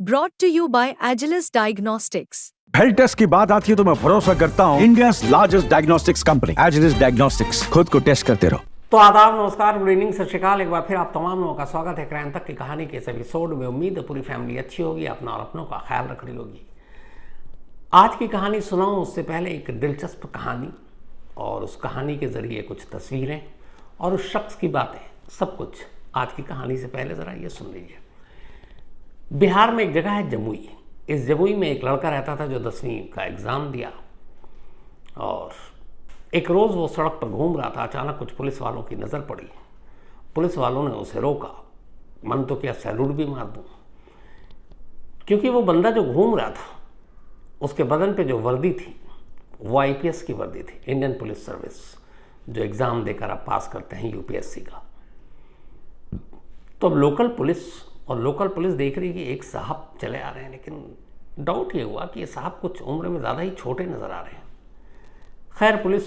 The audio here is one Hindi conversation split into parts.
Brought to you by Agilus Diagnostics. Health test की बात आती है तो मैं भरोसा करता हूँ India's largest diagnostics company Agilus diagnostics. खुद को टेस्ट करते रहो। तो आदाब, नमस्कार, गुड इवनिंग, सत श्री अकाल। एक बार फिर आप तमाम लोगों का स्वागत है क्राइम तक की कहानी के इस एपिसोड में। उम्मीद है पूरी फैमिली अच्छी होगी, अपना और अपनों का ख्याल रख रही होगी। आज की कहानी सुनाऊं उससे पहले एक दिलचस्प कहानी, और उस कहानी के ज़रिए कुछ तस्वीरें और उस शख्स की बातें, सब कुछ आज की कहानी से पहले ज़रा ये सुन लीजिए। बिहार में एक जगह है जमुई। इस जमुई में एक लड़का रहता था जो 10वीं का एग्ज़ाम दिया, और एक रोज़ वो सड़क पर घूम रहा था। अचानक कुछ पुलिस वालों की नज़र पड़ी। पुलिस वालों ने उसे रोका। मन तो क्या सैल्यूट भी मार दूँ, क्योंकि वो बंदा जो घूम रहा था उसके बदन पे जो वर्दी थी वो आईपीएस की वर्दी थी, इंडियन पुलिस सर्विस, जो एग्ज़ाम देकर आप पास करते हैं यूपीएससी का। तो अब लोकल पुलिस देख रही कि एक साहब चले आ रहे हैं, लेकिन डाउट ये हुआ कि ये साहब कुछ उम्र में ज़्यादा ही छोटे नज़र आ रहे हैं। खैर, पुलिस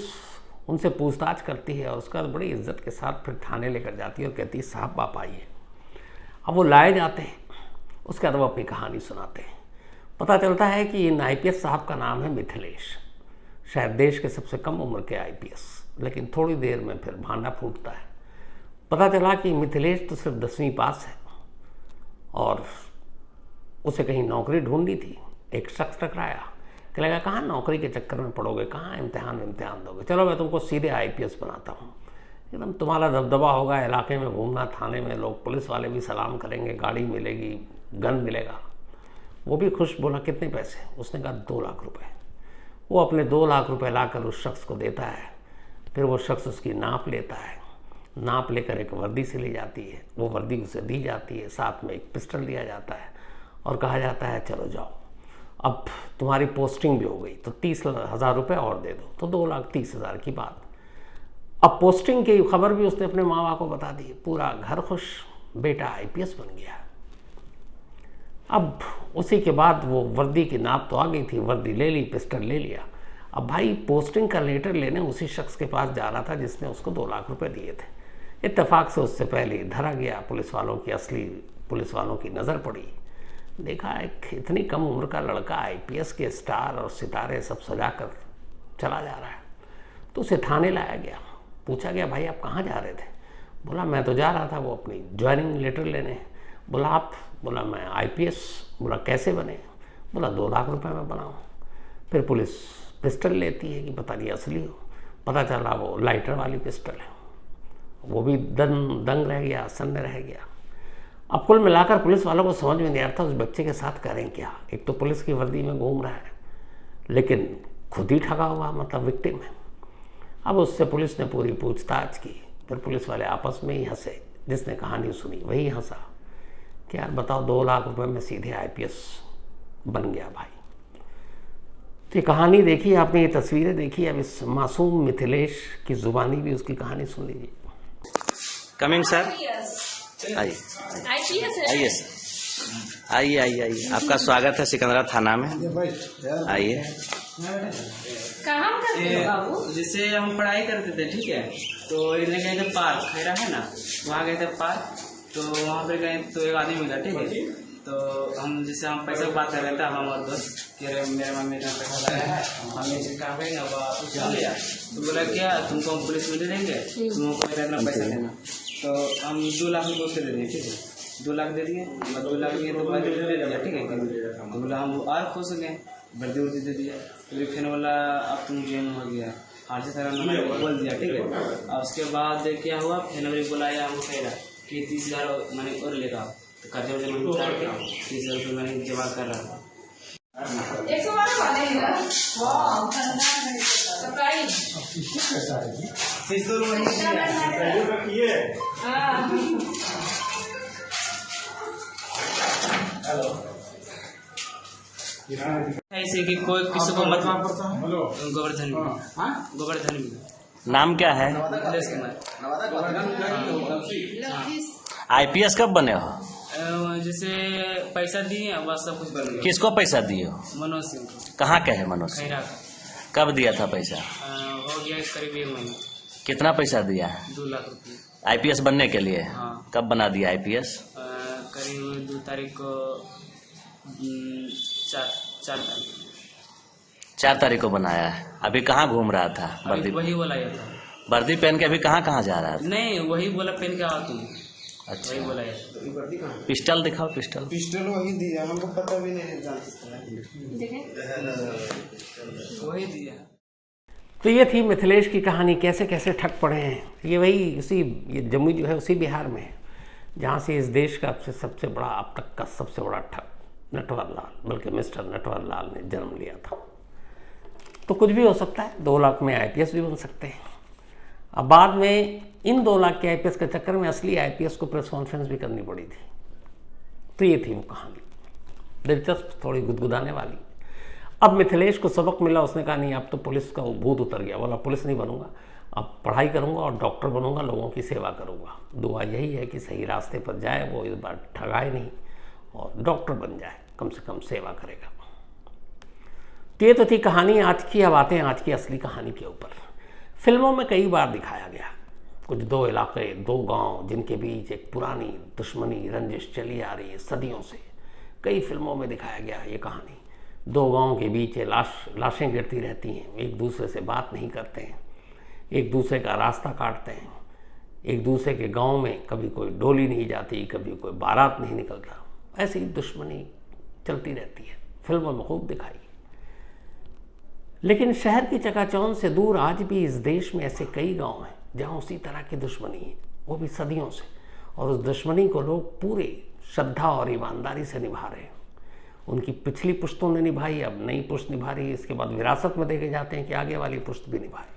उनसे पूछताछ करती है और उसका बड़ी इज्जत के साथ फिर थाने लेकर जाती है और कहती है साहब आप आइए। अब वो लाए जाते हैं, उसके बाद वो अपनी कहानी सुनाते हैं। पता चलता है कि इन आईपीएस साहब का नाम है मिथिलेश, शायद देश के सबसे कम उम्र के आईपीएस। लेकिन थोड़ी देर में फिर भांडा फूटता है। पता चला कि मिथिलेश तो सिर्फ 10वीं पास है और उसे कहीं नौकरी ढूंढनी थी। एक शख्स टकराया, कहेगा कहाँ नौकरी के चक्कर में पड़ोगे, कहाँ इम्तिहान दोगे, चलो मैं तुमको सीधे आईपीएस बनाता हूँ। एकदम तुम्हारा दबदबा होगा, इलाके में घूमना, थाने में लोग पुलिस वाले भी सलाम करेंगे, गाड़ी मिलेगी, गन मिलेगा। वो भी खुश, बोला कितने पैसे? उसने कहा 2 लाख रुपए। वो अपने 2 लाख रुपए लाकर उस शख्स को देता है। फिर वो शख्स उसकी नाप लेता है। नाप लेकर एक वर्दी से ली जाती है, वो वर्दी उसे दी जाती है, साथ में एक पिस्टल दिया जाता है और कहा जाता है चलो जाओ, अब तुम्हारी पोस्टिंग भी हो गई तो 30,000 रुपये और दे दो। तो 2,30,000 की बात। अब पोस्टिंग की खबर भी उसने अपने माँ बाप को बता दी। पूरा घर खुश, बेटा आईपीएस बन गया। अब उसी के बाद वो वर्दी की नाप तो आ गई थी, वर्दी ले ली, पिस्टल ले लिया। अब भाई पोस्टिंग का लेटर लेने उसी शख्स के पास जा रहा था जिसने उसको 2 लाख रुपए दिए थे। इत्तेफाक से उससे पहले धरा गया। पुलिस वालों की नज़र पड़ी। देखा एक इतनी कम उम्र का लड़का आईपीएस के स्टार और सितारे सब सजा कर चला जा रहा है। तो उसे थाने लाया गया। पूछा गया भाई आप कहाँ जा रहे थे? बोला मैं तो जा रहा था वो अपनी ज्वाइनिंग लेटर लेने। बोला आप? बोला मैं आईपीएस। बोला कैसे बने? बोला 2 लाख रुपए में बनाऊँ। फिर पुलिस पिस्टल लेती है कि पता नहीं असली हो। पता चला वो लाइटर वाली पिस्टल है। वो भी दंग रह गया, सन्न रह गया। अब कुल मिलाकर पुलिस वालों को समझ में नहीं आता उस बच्चे के साथ करें क्या। एक तो पुलिस की वर्दी में घूम रहा है, लेकिन खुद ही ठगा हुआ, मतलब विक्टिम है। अब उससे पुलिस ने पूरी पूछताछ की। फिर पुलिस वाले आपस में ही हंसे। जिसने कहानी सुनी वही हंसा कि यार बताओ 2 लाख रुपए में सीधे आईपीएस बन गया भाई। तो ये कहानी देखी आपने, ये तस्वीरें देखी। अब इस मासूम मिथिलेश की ज़ुबानी भी उसकी कहानी सुन लीजिए। कमिंग सर, आइए सर, आइए। आपका स्वागत है सिकंदरा थाना में। आइए। कहाँ करते हो बाबू? जैसे हम पढ़ाई करते थे, ठीक है, तो इन्हें गए थे पार्क, खैरा है ना, वहाँ गए थे पार्क। तो वहाँ पे गए तो एक आदमी मिला, ठीक है। तो हम जैसे हम पैसे की बात कर रहे थे, हम और दोस्त कि अरे मेरे मम्मी ने पैसा लगाया है, हम ये चीज़ कहाँ गए, अब कुछ हो गया। तो बोला क्या तुमको हम पुलिस में दे देंगे, तुमको इतना पैसा देना। तो हम 2 लाख रुपये उससे दे दिए, ठीक है। 2 लाख दे दिए, 2 लाख दिए तो वर्दी दे दिया, ठीक है। तो बोला हम और खुश हो गए, वर्दी दे दिया। तो फिर बोला अब तुम जेल हो गया, हर तरह मैंने बोल दिया, ठीक है। और उसके बाद क्या हुआ, फिर बुलाया हम कह रहा कि 30,000 मैंने और लेगा। तो कर्जा वर्जा मैंने उतार के 30,000 रुपये मैंने जमा कर रहा था। ऐसे कि कोई किसी को मत पड़ता है। गोवर्धन नाम क्या है? आईपीएस कब बने हो? जैसे पैसा दिए बस सब कुछ बन गया। किसको पैसा दिए हो? मनोज सिंह को। कहाँ के है मनोज? खैरा। कब दिया था पैसा? हो गया करीब 1 महीना। कितना पैसा दिया है? 2 लाख रुपये। आईपीएस बनने के लिए? हाँ। कब बना दिया आईपीएस? करीब 2 तारीख को 4 तारीख 4 तारीख को बनाया है। अभी कहाँ घूम रहा था? वर्दी वही बोला ये था। वर्दी पहन के अभी कहाँ जा रहा था? नहीं, वही बोला पहन के आओ तुम। अच्छा, वही बोला ये। पिस्टल दिखाओ, पिस्टल। पिस्टल वही दिया, हमको पता भी नहीं है वही दिया। तो ये थी मिथिलेश की कहानी, कैसे कैसे ठग पड़े हैं। ये वही उसी ये जम्मू जो है उसी बिहार में है जहाँ से इस देश का सबसे बड़ा अब तक का सबसे बड़ा ठग नटवर लाल, बल्कि मिस्टर नटवर लाल ने जन्म लिया था। तो कुछ भी हो सकता है, 2 लाख में IPS भी बन सकते हैं। अब बाद में इन 2 लाख के IPS के चक्कर में असली IPS को प्रेस कॉन्फ्रेंस भी करनी पड़ी थी। तो ये थी वो कहानी, दिलचस्प, थोड़ी गुदगुदाने वाली। अब मिथिलेश को सबक मिला, उसने कहा नहीं अब तो पुलिस का भूत उतर गया, बोला पुलिस नहीं बनूंगा, अब पढ़ाई करूंगा और डॉक्टर बनूंगा, लोगों की सेवा करूंगा। दुआ यही है कि सही रास्ते पर जाए, वो इस बार ठगाए नहीं और डॉक्टर बन जाए, कम से कम सेवा करेगा। तो ये तो थी कहानी आज की। अब आते हैं आज की असली कहानी के ऊपर। फिल्मों में कई बार दिखाया गया कुछ 2 इलाके, 2 गांव जिनके बीच एक पुरानी दुश्मनी रंजिश चली आ रही है सदियों से। कई फिल्मों में दिखाया गया ये कहानी। 2 गांव के बीच लाशें गिरती रहती हैं, एक दूसरे से बात नहीं करते हैं, एक दूसरे का रास्ता काटते हैं, एक दूसरे के गांव में कभी कोई डोली नहीं जाती, कभी कोई बारात नहीं निकलता। ऐसी दुश्मनी चलती रहती है, फिल्मों में खूब दिखाई। लेकिन शहर की चकाचौंध से दूर आज भी इस देश में ऐसे कई गांव हैं जहां उसी तरह की दुश्मनी है, वो भी सदियों से। और उस दुश्मनी को लोग पूरे श्रद्धा और ईमानदारी से निभा रहे हैं। उनकी पिछली पुश्तों ने निभाई, अब नई पुश्त निभा रही है, इसके बाद विरासत में देखे जाते हैं कि आगे वाली पुश्त भी निभाए।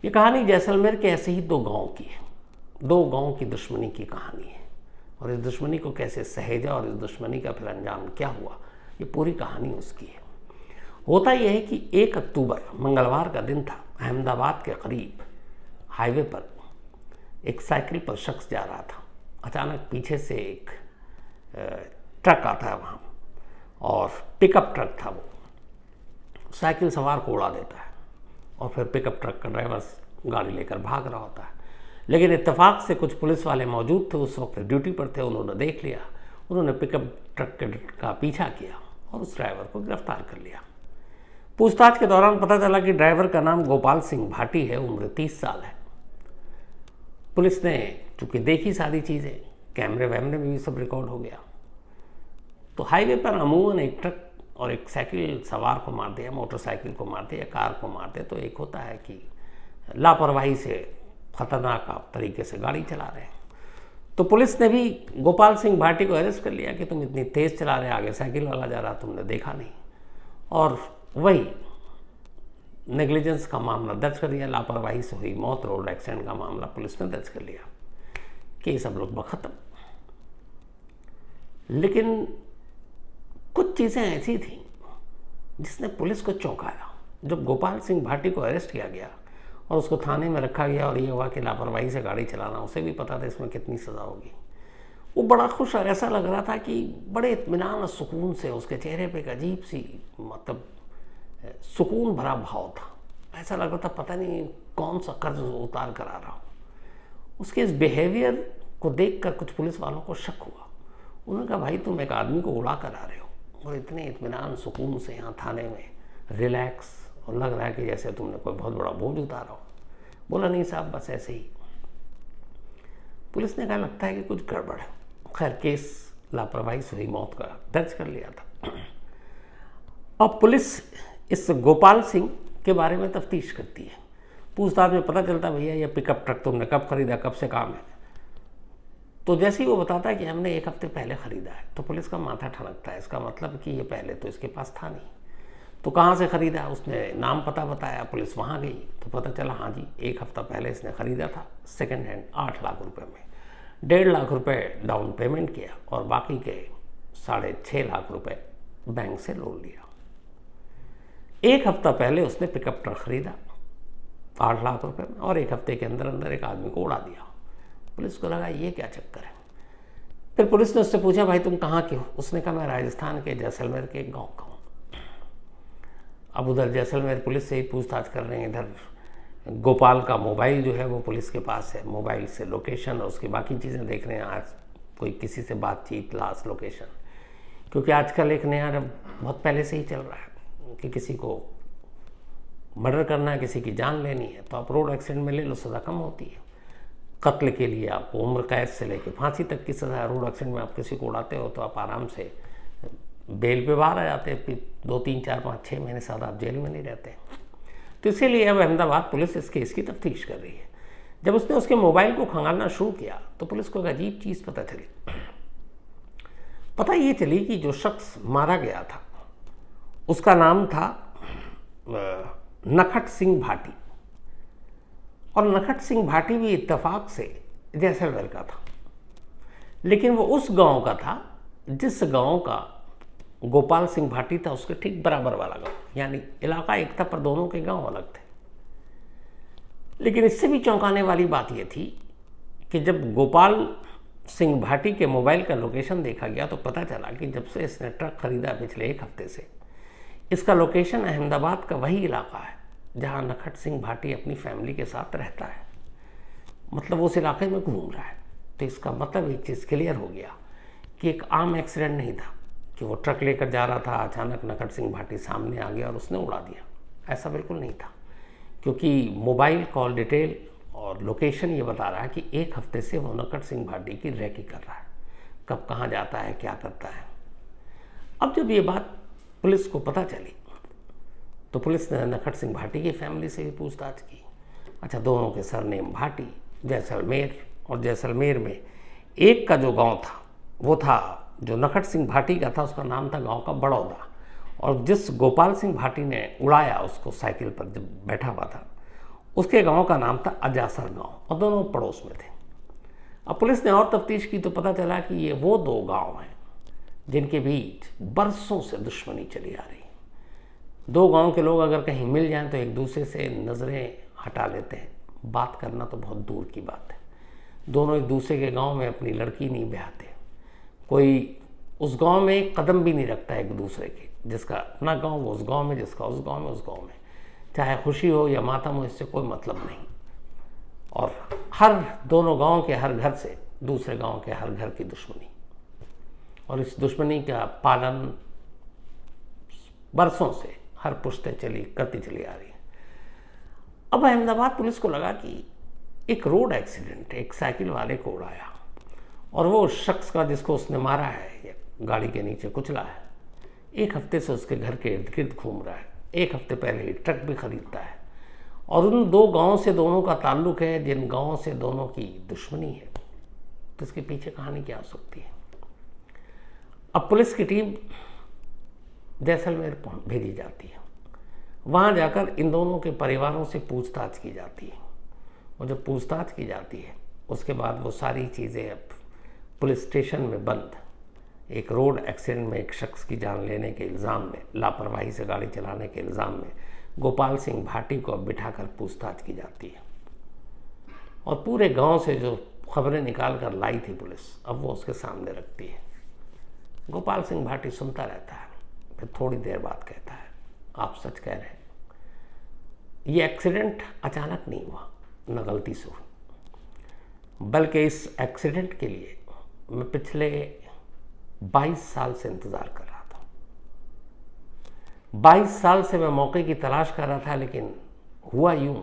ये कहानी जैसलमेर के ऐसे ही 2 गाँव की है, 2 गाँव की दुश्मनी की कहानी है। और इस दुश्मनी को कैसे सहेजा और इस दुश्मनी का फिर अंजाम क्या हुआ, ये पूरी कहानी उसकी है। होता यह है कि 1 अक्टूबर मंगलवार का दिन था। अहमदाबाद के करीब हाईवे पर एक साइकिल पर शख्स जा रहा था। अचानक पीछे से एक ट्रक आता है वहाँ, और पिकअप ट्रक था वो। साइकिल सवार को उड़ा देता है और फिर पिकअप ट्रक का ड्राइवर गाड़ी लेकर भाग रहा होता है। लेकिन इत्तेफाक से कुछ पुलिस वाले मौजूद थे, उस वक्त ड्यूटी पर थे। उन्होंने देख लिया, उन्होंने पिकअप ट्रक का पीछा किया और उस ड्राइवर को गिरफ्तार कर लिया। पूछताछ के दौरान पता चला कि ड्राइवर का नाम गोपाल सिंह भाटी है, उम्र 30 साल है। पुलिस ने चूंकि देखी सारी चीज़ें, कैमरे वैमरे में भी सब रिकॉर्ड हो गया, तो हाईवे पर अमूमन एक ट्रक और एक साइकिल सवार को मार दिया, मोटरसाइकिल को मार दिया, कार को मार दिया, तो एक होता है कि लापरवाही से खतरनाक आप तरीके से गाड़ी चला रहे हैं। तो पुलिस ने भी गोपाल सिंह भाटी को अरेस्ट कर लिया कि तुम इतनी तेज़ चला रहे, आगे साइकिल वाला जा रहा, तुमने देखा नहीं। और वही नेग्लिजेंस का मामला दर्ज कर दिया, लापरवाही से हुई मौत, रोड एक्सीडेंट का मामला पुलिस ने दर्ज कर लिया कि सब लोग बखत्म। लेकिन कुछ चीज़ें ऐसी थी जिसने पुलिस को चौंकाया। जब गोपाल सिंह भाटी को अरेस्ट किया गया और उसको थाने में रखा गया और ये हुआ कि लापरवाही से गाड़ी चलाना, उसे भी पता था इसमें कितनी सज़ा होगी, वो बड़ा खुश और ऐसा लग रहा था कि बड़े इत्मीनान और सुकून से, उसके चेहरे पे एक अजीब सी मतलब सुकून भरा भाव था। ऐसा लग रहा था पता नहीं कौन सा कर्ज उतार कर आ रहा हो। उसके इस बिहेवियर को देखकर कुछ पुलिस वालों को शक हुआ। उन्होंने कहा भाई तुम एक आदमी को उड़ा कर आ रहे हो और इतने इत्मीनान सुकून से यहाँ थाने में रिलैक्स, और लग रहा है कि जैसे तुमने कोई बहुत बड़ा बोझ उतारा हो। बोला नहीं साहब, बस ऐसे ही। पुलिस ने कहा लगता है कि कुछ गड़बड़ है। खैर केस लापरवाही से हुई मौत का दर्ज कर लिया था। अब पुलिस इस गोपाल सिंह के बारे में तफ्तीश करती है। पूछताछ में पता चलता भैया ये पिकअप ट्रक तुमने कब खरीदा, कब से काम है। तो जैसे ही वो बताता है कि हमने 1 हफ्ते पहले ख़रीदा है, तो पुलिस का माथा ठनकता है। इसका मतलब कि ये पहले तो इसके पास था नहीं, तो कहाँ से ख़रीदा। उसने नाम पता बताया, पुलिस वहाँ गई तो पता चला हाँ जी 1 हफ्ता पहले इसने ख़रीदा था सेकेंड हैंड 8 लाख रुपये में। 1.5 लाख रुपये डाउन पेमेंट किया और बाकी के 6.5 लाख रुपये बैंक से लोन लिया। 1 हफ्ता पहले उसने पिकअप ट्रक खरीदा 8 लाख रुपये में और 1 हफ्ते के अंदर अंदर एक आदमी को उड़ा दिया। पुलिस को लगा ये क्या चक्कर है। फिर पुलिस ने उससे पूछा भाई तुम कहाँ के हो। उसने कहा मैं राजस्थान के जैसलमेर के एक गाँव का हूँ। अब उधर जैसलमेर पुलिस से ही पूछताछ कर रहे हैं। इधर गोपाल का मोबाइल जो है वो पुलिस के पास है, मोबाइल से लोकेशन और उसकी बाकी चीज़ें देख रहे हैं। आज कोई किसी से बातचीत, लास्ट लोकेशन, क्योंकि आजकल एक नया बहुत पहले से ही चल रहा है कि किसी को मर्डर करना है, किसी की जान लेनी है, तो आप रोड एक्सीडेंट में ले लो, सज़ा कम होती है। कत्ल के लिए आपको उम्र कैद से लेकर फांसी तक की सज़ा है। रोड एक्सीडेंट में आप किसी को उड़ाते हो तो आप आराम से बेल पे बाहर आ जाते हैं, फिर 2, 3, 4, 5, 6 महीने साथ आप जेल में नहीं रहते। तो इसीलिए अब अहमदाबाद पुलिस इस केस की तफ्तीश कर रही है। जब उसने उसके मोबाइल को खंगालना शुरू किया तो पुलिस को एक अजीब चीज़ पता चली। पता ये चली कि जो शख्स मारा गया था उसका नाम था नखट सिंह भाटी, और नखट सिंह भाटी भी इत्तेफाक से जैसलमेर का था, लेकिन वो उस गांव का था जिस गांव का गोपाल सिंह भाटी था उसके ठीक बराबर वाला गांव। यानी इलाका एक था पर दोनों के गांव अलग थे। लेकिन इससे भी चौंकाने वाली बात यह थी कि जब गोपाल सिंह भाटी के मोबाइल का लोकेशन देखा गया तो पता चला कि जब से इसने ट्रक खरीदा पिछले 1 हफ्ते से, इसका लोकेशन अहमदाबाद का वही इलाका है जहां नखट सिंह भाटी अपनी फैमिली के साथ रहता है। मतलब उस इलाके में घूम रहा है। तो इसका मतलब एक चीज़ क्लियर हो गया कि एक आम एक्सीडेंट नहीं था कि वो ट्रक लेकर जा रहा था, अचानक नखट सिंह भाटी सामने आ गया और उसने उड़ा दिया। ऐसा बिल्कुल नहीं था, क्योंकि मोबाइल कॉल डिटेल और लोकेशन ये बता रहा है कि 1 हफ्ते से वो नखट सिंह भाटी की रैकी कर रहा है, कब कहाँ जाता है, क्या करता है। अब जब ये बात पुलिस को पता चली तो पुलिस ने नखट सिंह भाटी की फैमिली से भी पूछताछ की। अच्छा, दोनों के सरनेम भाटी, जैसलमेर, और जैसलमेर में एक का जो गांव था वो था, जो नखट सिंह भाटी का था उसका नाम था गांव का बड़ौदा, और जिस गोपाल सिंह भाटी ने उड़ाया उसको साइकिल पर जब बैठा हुआ था उसके गांव का नाम था अजासर गांव, और दोनों पड़ोस में थे। अब पुलिस ने और तफ्तीश की तो पता चला कि ये वो 2 गांव हैं जिनके बीच बरसों से दुश्मनी चली आ रही है। 2 गांव के लोग अगर कहीं मिल जाएं तो एक दूसरे से नज़रें हटा लेते हैं, बात करना तो बहुत दूर की बात है। दोनों एक दूसरे के गांव में अपनी लड़की नहीं ब्याहते, कोई उस गांव में एक कदम भी नहीं रखता एक दूसरे के। जिसका अपना गांव वो उस गांव में, जिसका उस गांव में उस गांव में, चाहे खुशी हो या मातम हो, इससे कोई मतलब नहीं। और हर दोनों गांव के हर घर से दूसरे गांव के हर घर की दुश्मनी, और इस दुश्मनी का पालन बरसों से हर पुश्तें करती चली आ रही है। अब अहमदाबाद पुलिस को लगा कि एक रोड एक्सीडेंट, एक साइकिल वाले को उड़ाया, और वो शख्स का जिसको उसने मारा है, गाड़ी के नीचे कुचला है, 1 हफ्ते से उसके घर के इर्द गिर्द घूम रहा है। 1 हफ्ते पहले ही ट्रक भी खरीदता है, और उन 2 गांवों से दोनों का ताल्लुक है, जिन गांवों से दोनों की दुश्मनी है। तो इसके पीछे कहानी क्या हो सकती है? अब पुलिस की टीम जैसलमेर भेजी जाती है। वहाँ जाकर इन दोनों के परिवारों से पूछताछ की जाती है, और जब पूछताछ की जाती है उसके बाद वो सारी चीज़ें अब पुलिस स्टेशन में बंद, एक रोड एक्सीडेंट में एक शख्स की जान लेने के इल्ज़ाम में, लापरवाही से गाड़ी चलाने के इल्ज़ाम में गोपाल सिंह भाटी को अब बिठाकर पूछताछ की जाती है। और पूरे गांव से जो खबरें निकाल कर लाई थी पुलिस, अब वो उसके सामने रखती है। गोपाल सिंह भाटी सुनता रहता है, फिर थोड़ी देर बाद कहता है, आप सच कह रहे हैं, ये एक्सीडेंट अचानक नहीं हुआ, न गलती से हुई, बल्कि इस एक्सीडेंट के लिए मैं पिछले 22 साल से इंतज़ार कर रहा था। 22 साल से मैं मौके की तलाश कर रहा था, लेकिन हुआ यूं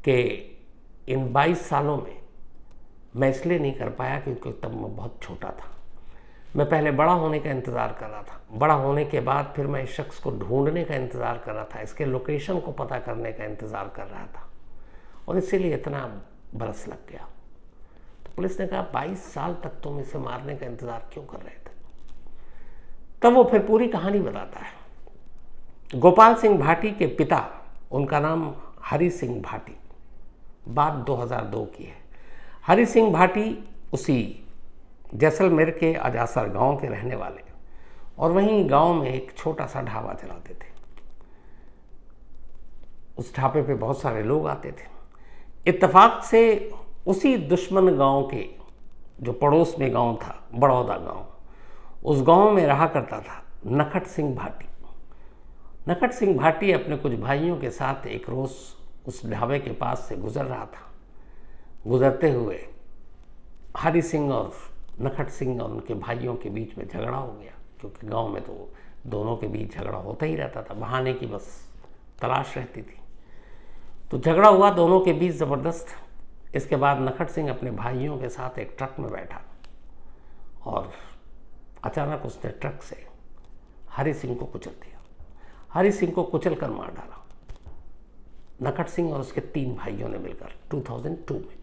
कि इन 22 सालों में मैं इसलिए नहीं कर पाया क्योंकि तब मैं बहुत छोटा था। मैं पहले बड़ा होने का इंतज़ार कर रहा था, बड़ा होने के बाद फिर मैं इस शख्स को ढूंढने का इंतज़ार कर रहा था, इसके लोकेशन को पता करने का इंतज़ार कर रहा था, और इसीलिए इतना बरस लग गया। तो पुलिस ने कहा 22 साल तक तुम इसे मारने का इंतज़ार क्यों कर रहे थे? तब वो फिर पूरी कहानी बताता है। गोपाल सिंह भाटी के पिता, उनका नाम हरि सिंह भाटी, बात 2002 की है। हरि सिंह भाटी उसी जैसलमेर के अजासर गांव के रहने वाले, और वहीं गांव में एक छोटा सा ढाबा चलाते थे। उस ढाबे पे बहुत सारे लोग आते थे। इत्तेफाक से उसी दुश्मन गांव के जो पड़ोस में गांव था, बड़ौदा गांव, उस गांव में रहा करता था नखट सिंह भाटी। नखट सिंह भाटी अपने कुछ भाइयों के साथ एक रोज़ उस ढाबे के पास से गुजर रहा था। गुजरते हुए हरि सिंह और नखट सिंह और उनके भाइयों के बीच में झगड़ा हो गया। क्योंकि गांव में तो दोनों के बीच झगड़ा होता ही रहता था, बहाने की बस तलाश रहती थी। तो झगड़ा हुआ दोनों के बीच ज़बरदस्त। इसके बाद नखट सिंह अपने भाइयों के साथ एक ट्रक में बैठा और अचानक उसने ट्रक से हरि सिंह को कुचल दिया। हरि सिंह को कुचल कर मार डाला नखट सिंह और उसके 3 भाइयों ने मिलकर 2002 में।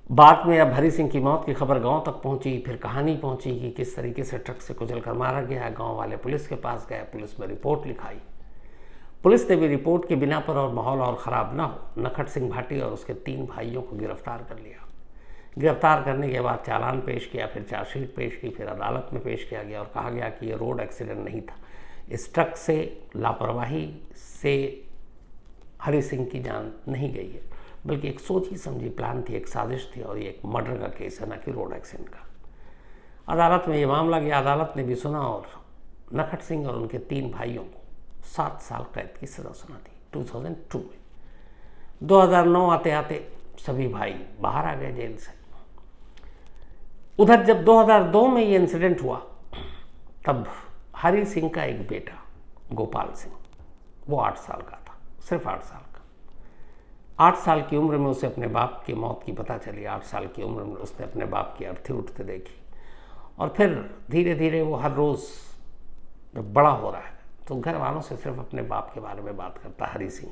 बाद में अब हरि सिंह की मौत की खबर गांव तक पहुंची, फिर कहानी पहुंची कि किस तरीके से ट्रक से कुचल कर मारा गया। गांव वाले पुलिस के पास गए, पुलिस में रिपोर्ट लिखाई। पुलिस ने भी रिपोर्ट के बिना पर और माहौल और ख़राब ना हो, नखट सिंह भाटी और उसके 3 भाइयों को गिरफ्तार कर लिया। गिरफ्तार करने के बाद चालान पेश किया, फिर चार्जशीट पेश की, फिर अदालत में पेश किया गया और कहा गया कि ये रोड एक्सीडेंट नहीं था। इस ट्रक से लापरवाही से हरि सिंह की जान नहीं गई है, बल्कि एक सोची समझी प्लान थी, एक साजिश थी और ये एक मर्डर का केस है, ना कि रोड एक्सीडेंट का। अदालत में ये मामला गया, अदालत ने भी सुना और नखट सिंह और उनके 3 भाइयों को 7 साल कैद की सज़ा सुना दी 2002 में। 2009 आते आते सभी भाई बाहर आ गए जेल से। उधर जब 2002 में ये इंसिडेंट हुआ तब हरि सिंह का एक बेटा गोपाल सिंह, वो 8 साल का था, सिर्फ 8 साल का। 8 साल की उम्र में उसे अपने बाप की मौत की पता चली। 8 साल की उम्र में उसने अपने बाप की अर्थी उठते देखी और फिर धीरे धीरे वो हर रोज़ जब बड़ा हो रहा है तो घर वालों से सिर्फ अपने बाप के बारे में बात करता हरि सिंह।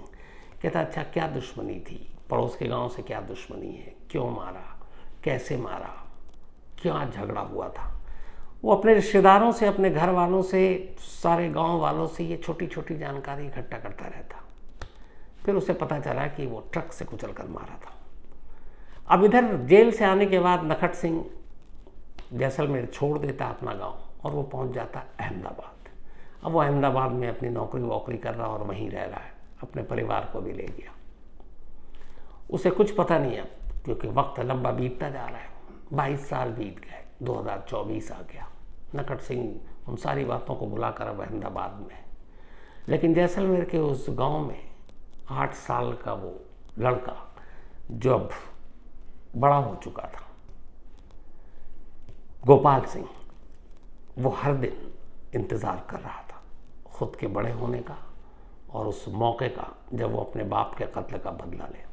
कहता अच्छा क्या दुश्मनी थी, पड़ोस के गांव से क्या दुश्मनी है, क्यों मारा, कैसे मारा, क्या झगड़ा हुआ था। वो अपने रिश्तेदारों से, अपने घर वालों से, सारे गांव वालों से ये छोटी छोटी जानकारी इकट्ठा करता रहता। फिर उसे पता चला कि वो ट्रक से कुचल कर मारा था। अब इधर जेल से आने के बाद नखट सिंह जैसलमेर छोड़ देता अपना गाँव और वो पहुँच जाता अहमदाबाद। अब वो अहमदाबाद में अपनी नौकरी वोकरी कर रहा और वहीं रह रहा है, अपने परिवार को भी ले गया। उसे कुछ पता नहीं अब, क्योंकि वक्त लंबा बीतता जा रहा है। 22 साल बीत गए, 2024 आ गया। नखट सिंह उन सारी बातों को बुलाकर अब अहमदाबाद में है, लेकिन जैसलमेर के उस गांव में 8 साल का वो लड़का जो अब बड़ा हो चुका था, गोपाल सिंह, वो हर दिन इंतज़ार कर रहा था खुद के बड़े होने का और उस मौके का जब वो अपने बाप के कत्ल का बदला ले।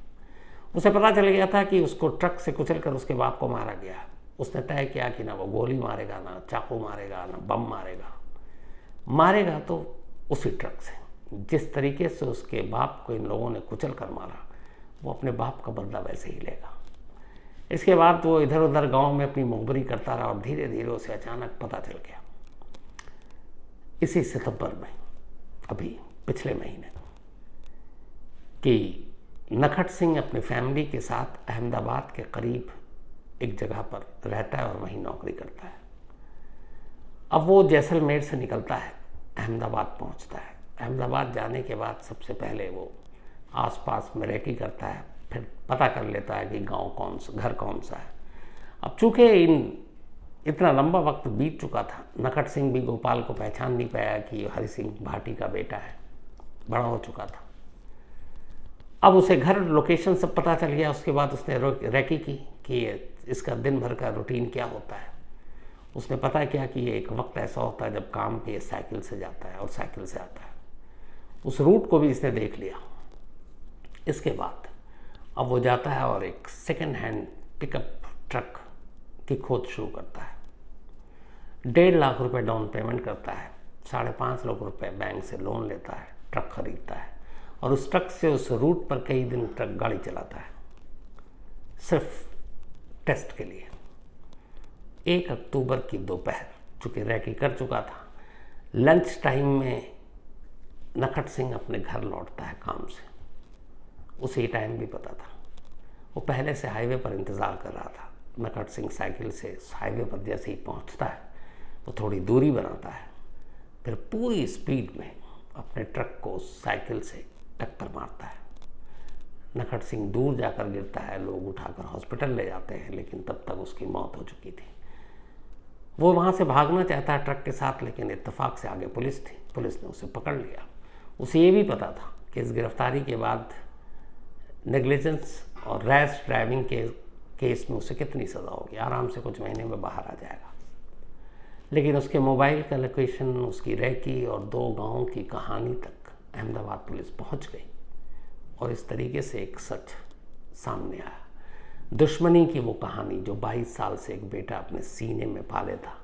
उसे पता चल गया था कि उसको ट्रक से कुचलकर उसके बाप को मारा गया। उसने तय किया कि ना वो गोली मारेगा, ना चाकू मारेगा, ना बम मारेगा। मारेगा तो उसी ट्रक से। जिस तरीके से उसके बाप को इन लोगों ने कुचल कर मारा, वो अपने बाप का बदला वैसे ही लेगा। इसके बाद वो इधर उधर गांव में अपनी मुखबरी करता रहा और धीरे धीरे उसे अचानक पता चल गया इसी सितंबर में, अभी पिछले महीने, कि नखट सिंह अपनी फैमिली के साथ अहमदाबाद के करीब एक जगह पर रहता है और वहीं नौकरी करता है। अब वो जैसलमेर से निकलता है, अहमदाबाद पहुंचता है। अहमदाबाद जाने के बाद सबसे पहले वो आसपास में रेकी करता है, फिर पता कर लेता है कि गांव कौन सा, घर कौन सा है। अब चूँकि इतना लंबा वक्त बीत चुका था, नखट सिंह भी गोपाल को पहचान नहीं पाया कि हरि सिंह भाटी का बेटा है, बड़ा हो चुका था। अब उसे घर लोकेशन सब पता चल गया। उसके बाद उसने रेकी की कि इसका दिन भर का रूटीन क्या होता है। उसने पता किया कि ये एक वक्त ऐसा होता है जब काम पे साइकिल से जाता है और साइकिल से आता है। उस रूट को भी इसने देख लिया। इसके बाद अब वो जाता है और एक सेकेंड हैंड पिकअप ट्रक की खोज शुरू करता है। 1.5 लाख रुपए डाउन पेमेंट करता है, 5.5 लाख रुपए बैंक से लोन लेता है, ट्रक खरीदता है और उस ट्रक से उस रूट पर कई दिन ट्रक गाड़ी चलाता है, सिर्फ टेस्ट के लिए। 1 अक्टूबर की दोपहर, चूँकि रैकी कर चुका था, लंच टाइम में नखट सिंह अपने घर लौटता है काम से। उसे टाइम भी पता था। वो पहले से हाईवे पर इंतज़ार कर रहा था। नखट सिंह साइकिल से हाईवे पर जैसे ही पहुंचता है वो थोड़ी दूरी बनाता है, फिर पूरी स्पीड में अपने ट्रक को साइकिल से टक्कर मारता है। नखट सिंह दूर जाकर गिरता है, लोग उठाकर हॉस्पिटल ले जाते हैं, लेकिन तब तक उसकी मौत हो चुकी थी। वो वहाँ से भागना चाहता है ट्रक के साथ, लेकिन इत्तेफाक से आगे पुलिस थी। पुलिस ने उसे पकड़ लिया। उसे ये भी पता था कि इस गिरफ्तारी के बाद नेग्लिजेंस और रैश ड्राइविंग के केस में उसे कितनी सज़ा होगी। आराम से कुछ महीने में बाहर आ जाएगा। लेकिन उसके मोबाइल का लोकेशन, उसकी रैकी और 2 गांवों की कहानी तक अहमदाबाद पुलिस पहुंच गई और इस तरीके से एक सच सामने आया। दुश्मनी की वो कहानी जो 22 साल से एक बेटा अपने सीने में पाले था,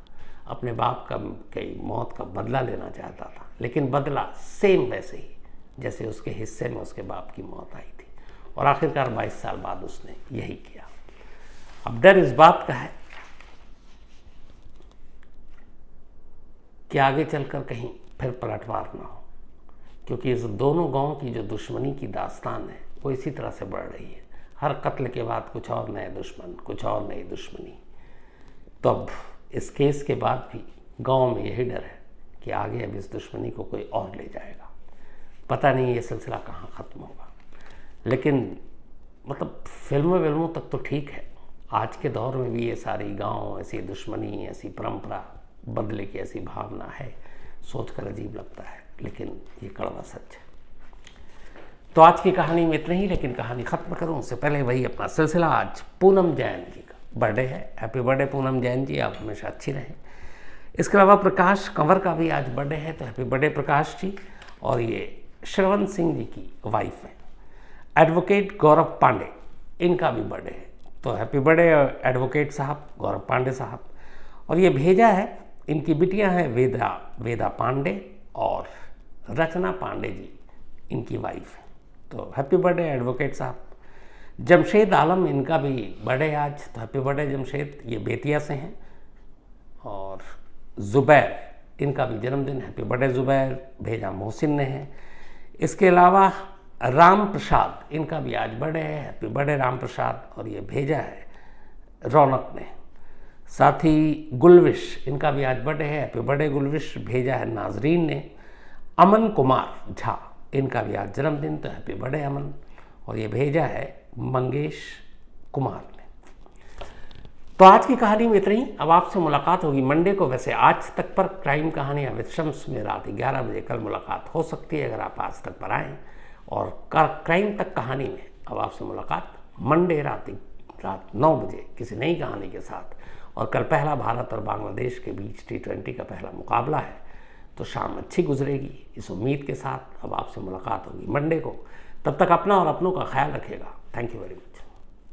अपने बाप की मौत का बदला लेना चाहता था, लेकिन बदला सेम वैसे ही जैसे उसके हिस्से में उसके बाप की मौत आई थी, और आखिरकार 22 साल बाद उसने यही किया। अब डर इस बात का है कि आगे चलकर कहीं फिर पलटवार ना हो, क्योंकि इस दोनों गांव की जो दुश्मनी की दास्तान है वो इसी तरह से बढ़ रही है। हर कत्ल के बाद कुछ और नए दुश्मन, कुछ और नई दुश्मनी। तो अब इस केस के बाद भी गांव में यही डर है कि आगे अब इस दुश्मनी को कोई और ले जाएगा। पता नहीं ये सिलसिला कहाँ ख़त्म होगा, लेकिन मतलब फिल्मों तक तो ठीक है, आज के दौर में भी ये सारी गांव, ऐसी दुश्मनी, ऐसी परंपरा, बदले की ऐसी भावना है, सोचकर अजीब लगता है, लेकिन ये कड़वा सच है। तो आज की कहानी में इतना ही, लेकिन कहानी ख़त्म करूं उससे पहले वही अपना सिलसिला। आज पूनम जैन जी का बर्थडे है। हैप्पी बर्थडे पूनम जैन जी, आप हमेशा अच्छी रहें। इसके अलावा प्रकाश कंवर का भी आज बर्थडे है, तो हैप्पी बर्थडे प्रकाश जी। और ये श्रवण सिंह जी की वाइफ है एडवोकेट गौरव पांडे, इनका भी बर्थडे है, तो हैप्पी बर्थडे एडवोकेट साहब, गौरव पांडे साहब। और ये भेजा है, इनकी बिटियां हैं वेदा पांडे और रचना पांडे जी, इनकी वाइफ है, तो हैप्पी बर्थडे एडवोकेट साहब। जमशेद आलम, इनका भी बर्थडे आज, तो हैप्पी बर्थडे जमशेद, ये बेतिया से हैं। और ज़ुबैर, इनका भी जन्मदिन, हैप्पी बर्थडे ज़ुबैर, भेजा मोहसिन ने है। इसके अलावा राम प्रसाद, इनका भी आज बर्थडे है, हैप्पी बर्थडे राम प्रसाद, और ये भेजा है रौनक ने। साथ ही गुलविश, इनका भी आज बर्थडे है, हैप्पी बर्थडे गुलविश, भेजा है नाजरीन ने। अमन कुमार झा, इनका भी आज जन्मदिन, तो हैप्पी बर्थडे अमन, और ये भेजा है मंगेश कुमार ने। तो आज की कहानी में इतना ही। अब आपसे मुलाकात होगी मंडे को। वैसे आज तक पर क्राइम कहानियाँ विद शम्स में रात 11 बजे कल मुलाकात हो सकती है, अगर आप आज तक पर आएँ। और क्राइम तक कहानी में अब आपसे मुलाकात मंडे रात 9 बजे किसी नई कहानी के साथ। और कल पहला भारत और बांग्लादेश के बीच T20 का पहला मुकाबला है, तो शाम अच्छी गुजरेगी, इस उम्मीद के साथ अब आपसे मुलाकात होगी मंडे को। तब तक अपना और अपनों का ख्याल रखिएगा। Thank you very much.